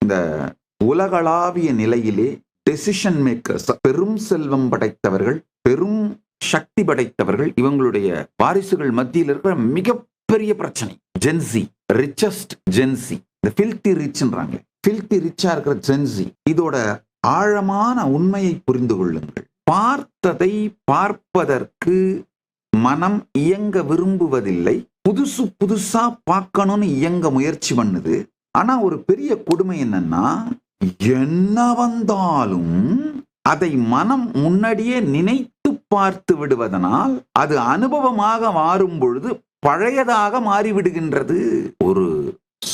இந்த உலகளாவிய நிலையிலே டெசிஷன் மேக்கர்ஸ், பெரும் செல்வம் படைத்தவர்கள், பெரும் சக்தி படைத்தவர்கள், இவங்களுடைய வாரிசுகள் மத்தியில் இருக்கிற மிகப்பெரிய பிரச்சனை ஜென்சி, ரிச்சஸ்ட் ஜென்சி, இந்த ஃபில்தி ரிச்ன்றாங்க. ஃபில்தி ரிச்சா இருக்கிற ஜென்சி, இதோட ஆழமான உண்மையை புரிந்து கொள்ளுங்கள். பார்த்ததை பார்ப்பதற்கு மனம் இயங்க விரும்புவதில்லை. புதுசு புதுசா பார்க்கணும்னு இயங்க முயற்சி பண்ணுது. ஆனா ஒரு பெரிய கொடுமை என்னன்னா, என்ன வந்தாலும் அதை மனம் முன்னாடியே நினைத்து பார்த்து விடுவதனால் அது அனுபவமாக மாறும் பொழுது பழையதாக மாறிவிடுகின்றது. ஒரு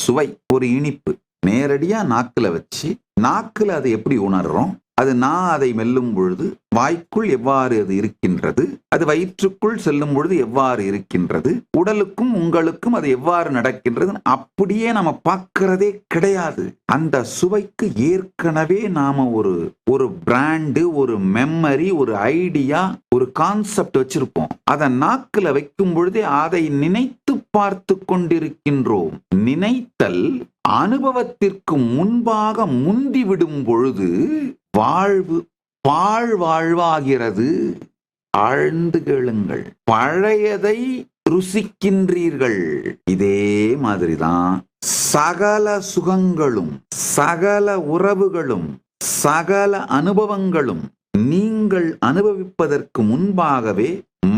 சுவை, ஒரு இனிப்பு நேரடியா நாக்குல வச்சு, நாக்குல அதை எப்படி உணர்றோம், அது நான் அதை மெல்லும் பொழுது வாய்க்குள் எவ்வாறு அது இருக்கின்றது, அது வயிற்றுக்குள் செல்லும் பொழுது எவ்வாறு இருக்கின்றது, உடலுக்கும் உங்களுக்கும் அது எவ்வாறு நடக்கின்றது, அப்படியே நம்ம பார்க்கிறதே கிடையாது. அந்த சுவைக்கு ஏற்கனவே நாம ஒரு பிராண்டு, ஒரு மெமரி, ஒரு ஐடியா, ஒரு கான்செப்ட் வச்சிருப்போம். அதை நாக்குல வைக்கும் பொழுதே அதை நினைத்து பார்த்து கொண்டிருக்கின்றோம். நினைத்தல் அனுபவத்திற்கு முன்பாக முந்திவிடும் பொழுது வாழ்வு வாழ்வாகிறது. ஆழ்ந்து கேளுங்கள். பழையதை ருசிக்கின்றீர்கள். இதே மாதிரிதான் சகல சுகங்களும், சகல உறவுகளும், சகல அனுபவங்களும் நீங்கள் அனுபவிப்பதற்கு முன்பாகவே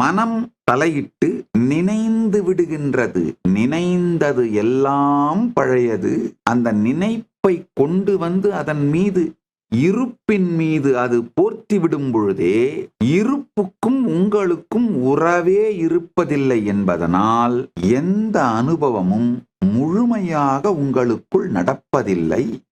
மனம் தலையிட்டு நினைந்து விடுகின்றது. நினைந்தது எல்லாம் பழையது. அந்த நினைப்பை கொண்டு வந்து அதன் மீது, இருப்பின் மீது அது போர்த்தி விடும் பொழுதே இருப்புக்கும் உங்களுக்கும் உறவே இருப்பதில்லை என்பதனால் எந்த அனுபவமும் முழுமையாக உங்களுக்குள் நடப்பதில்லை.